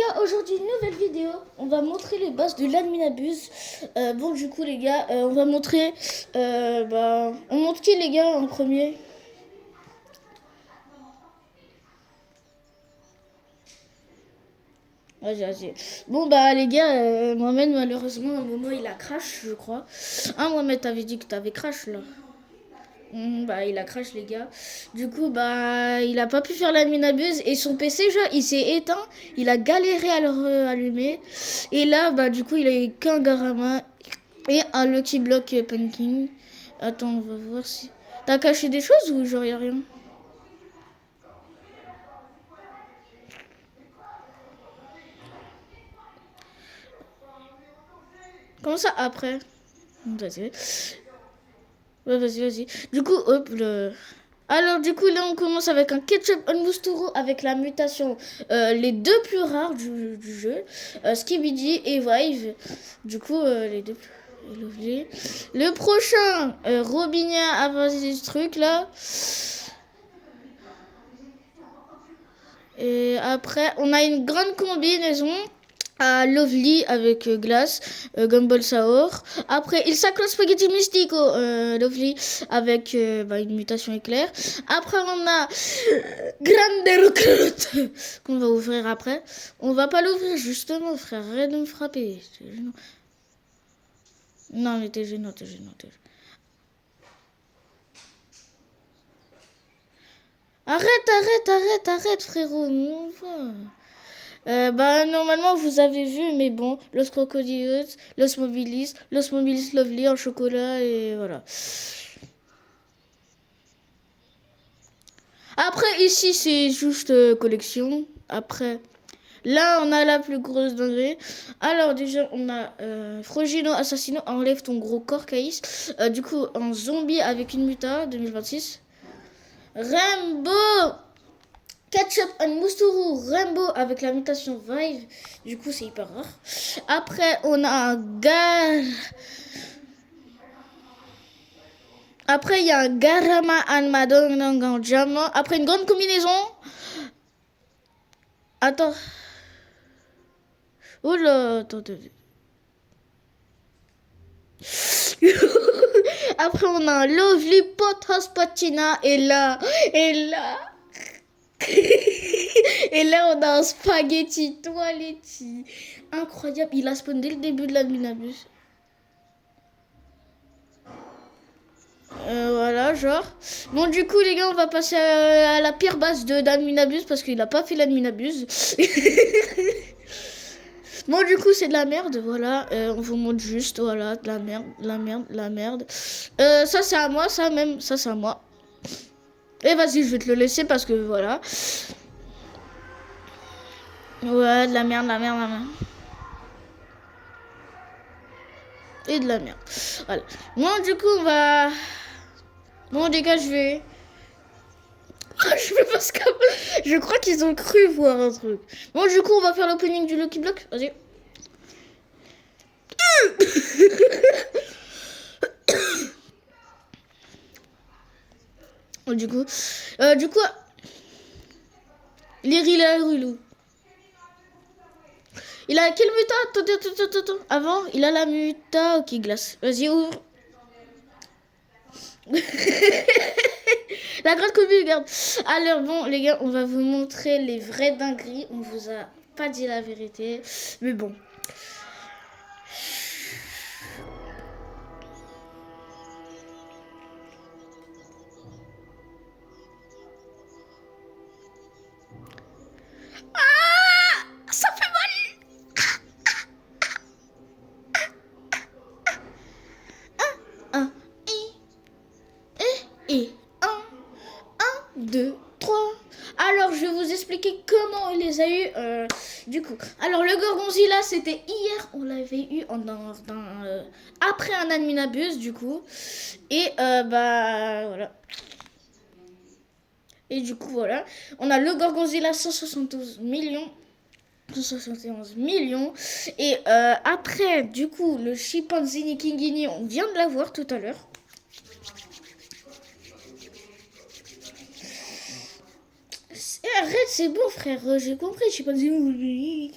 gars, aujourd'hui nouvelle vidéo. On va montrer les bases de l'adminabuse. Bon du coup les gars, on va montrer. On montre qui les gars en premier? Vas-y. Bon bah les gars, Mohamed malheureusement à un moment il a crash je crois. Ah Mohamed t'avais dit que t'avais crash là. Bah il a crash les gars. Du coup bah il a pas pu faire l'adminabuse et son PC genre il s'est éteint. Il a galéré à le rallumer. Et là bah du coup il a eu qu'un Garama et un Lucky Block Punking. Attends on va voir si... T'as caché des choses ou genre y'a rien? Comment ça après? Vas-y. Ouais, vas-y. Du coup, hop, Alors, du coup, là, on commence avec un Ketchup Unboosturo avec la mutation, les deux plus rares du jeu, Skibidi et Vive. Du coup, les deux plus lovely. Le prochain, Robinia avant ce truc là. Et après, on a une grande combinaison à Lovely avec glace, Gumball Sour. Après, il s'accroche Spaghetti Mystico, Lovely avec une mutation éclair. Après, on a Grande Recrute qu'on va ouvrir après. On va pas l'ouvrir justement, frère. Arrête de me frapper. Non, mais t'es gênant. Arrête, frérot. Non, normalement vous avez vu, mais bon, Los Crocodilos, Los Mobilis Lovely en chocolat et voilà. Après ici c'est juste collection. Après là on a la plus grosse dinguerie. Alors déjà on a Frogino Assassino, enlève ton gros corps Caïs. Du coup un zombie avec une muta 2026. Rainbow Ketchup Unboosturo Rainbow avec la mutation Vive. Du coup, c'est hyper rare. Après, on a un Après, il y a un Garama Almadong en diamant. Après, une grande combinaison. Attends. Oula, attends. Après, on a un Lovely Pothos Patina. Et là. Et là, on a un spaghetti toiletti. Incroyable. Il a spawn dès le début de l'adminabus. Voilà, genre. Bon, du coup, les gars, on va passer à la pire base d'adminabus parce qu'il a pas fait l'adminabuse. Bon, du coup, c'est de la merde, voilà. On vous montre juste, voilà, de la merde. Ça, c'est à moi, ça, c'est à moi. Et vas-y, je vais te le laisser parce que voilà. Ouais, de la merde. Et de la merde. Voilà. Bon, du coup, on va... Bon, les gars, je vais parce que je crois qu'ils ont cru voir un truc. Bon, du coup, on va faire l'opening du Lucky Block. Vas-y. Du coup, Lirila. Il a quelle muta? Attends. Avant, il a la muta. Ok, glace. Vas-y, ouvre. La grande commune, regarde. Alors, bon, les gars, on va vous montrer les vraies dingueries. On vous a pas dit la vérité. Mais bon. Ça fait mal. 2, 3. Alors, je vais vous expliquer comment il les a eu. Du coup, alors le Gorgonzilla, c'était hier. On l'avait eu après un adminabuse, du coup. Et voilà. Et du coup, voilà. On a le Gorgonzilla 171 millions. 171 millions. Et après, du coup, le Chimpanzini Kingini, on vient de l'avoir tout à l'heure. Et arrête, c'est bon, frère. J'ai compris. Chimpanzini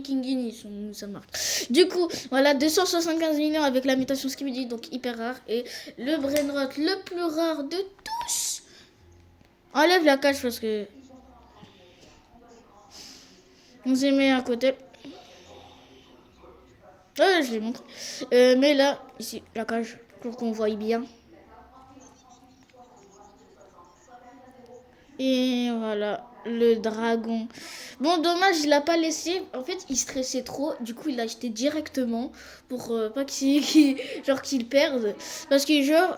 Kingini, ça marque. Du coup, voilà, 275 millions avec la mutation Skibidi, donc hyper rare. Et le brainrot le plus rare de tous. Enlève la cage parce que... On s'est mis à côté. Ah, je l'ai montré. Mais là, ici, la cage, pour qu'on voie bien. Et voilà, le dragon. Bon, dommage, il l'a pas laissé. En fait, il stressait trop. Du coup, il l'a acheté directement pour pas qu'il perde. Parce que genre,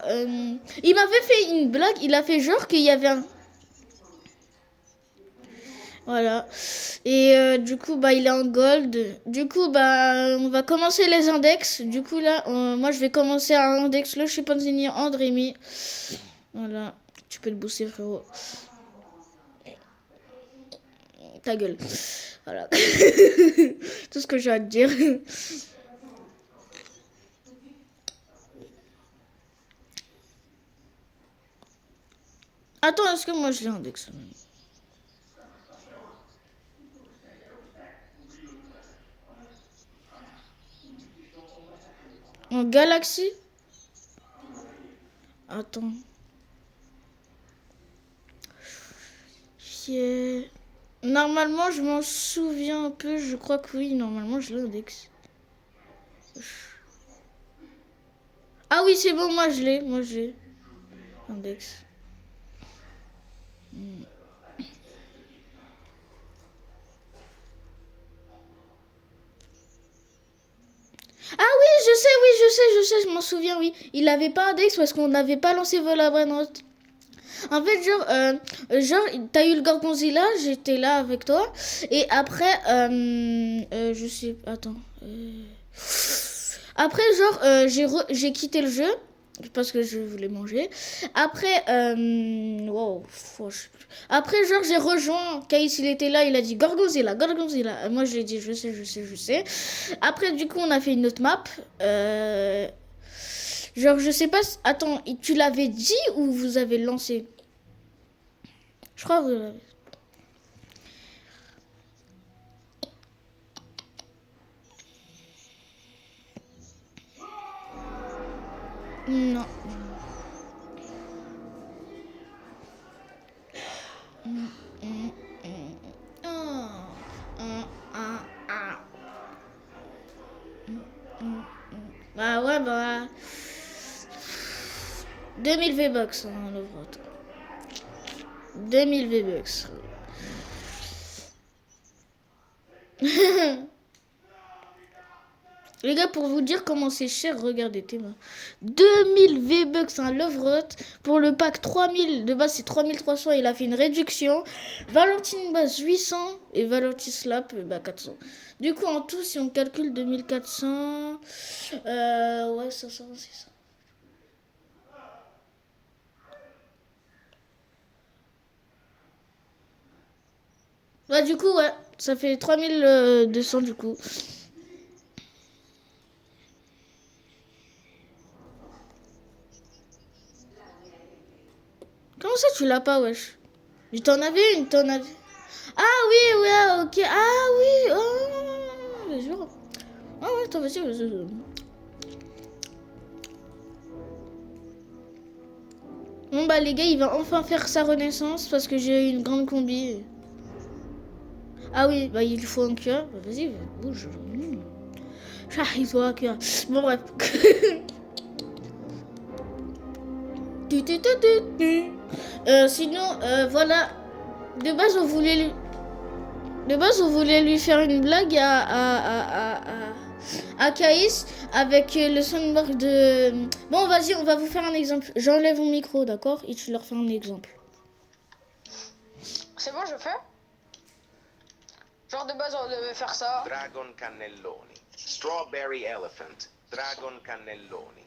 il m'avait fait une blague. Il a fait genre qu'il y avait un... Voilà. Et du coup, bah, il est en gold. Du coup, bah, on va commencer les index. Du coup, là, moi, je vais commencer à index le chimpanzini Andrémy. Voilà. Tu peux le booster, frérot. Ta gueule. Voilà. Tout ce que j'ai à te dire. Attends, est-ce que moi, je l'ai index? En Galaxy? Attends. Normalement, je m'en souviens un peu. Je crois que oui, normalement, je l'index. Ah oui, c'est bon, moi, je l'ai. Moi, je l'ai. Index. Ah oui, je m'en souviens, oui. Il avait pas index parce qu'on n'avait pas lancé Volabrainrot. En fait, genre, t'as eu le Gorgonzilla, j'étais là avec toi. Et après, je sais, attends. Après, genre, j'ai quitté le jeu parce que je voulais manger. Après, wow, après, genre, j'ai rejoint. Caïs, il était là, il a dit Gorgonzilla, Gorgonzilla. Moi, je lui ai dit, je sais. Après, du coup, on a fait une autre map. Genre, je sais pas. Attends, tu l'avais dit ou vous avez lancé? Je crois que vous l'avez. Non. Bah ouais, bah. 2000 V-Bucks, hein, le vote. 2000 V-Bucks. Les gars, pour vous dire comment c'est cher, regardez, t'es mains. 2000 V-Bucks, un Lovrot. Pour le pack 3000, de base c'est 3300, il a fait une réduction. Valentine base 800 et Valentine Slap, bah 400. Du coup, en tout, si on calcule 2400, ouais, 500, c'est ça. Bah, du coup, ouais, ça fait 3200 du coup. Comment ça, tu l'as pas, wesh? T'en avais une, t'en avais. Ah oui, ouais, ok. Ah oui, oh, bien sûr. Ah ouais, t'en vas-y, vas-y. Bon bah les gars, il va enfin faire sa renaissance parce que j'ai une grande combi. Ah oui, bah il faut un cœur. Bah, vas-y, bouge. Il faut un cœur. Bon bref. Sinon, voilà. De base, on voulait lui faire une blague à Caïs avec le soundboard de... Bon, vas-y, on va vous faire un exemple. J'enlève mon micro, d'accord? Et tu leur fais un exemple. C'est bon, je fais? Genre de base, on devait faire ça. Dragon cannelloni. Strawberry elephant. Dragon cannelloni.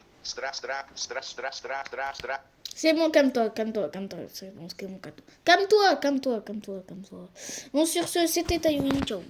C'est bon, calme-toi. C'est bon, c'est bon, calme-toi. Calme-toi. Bon, sur ce, c'était Taïwin. Ciao.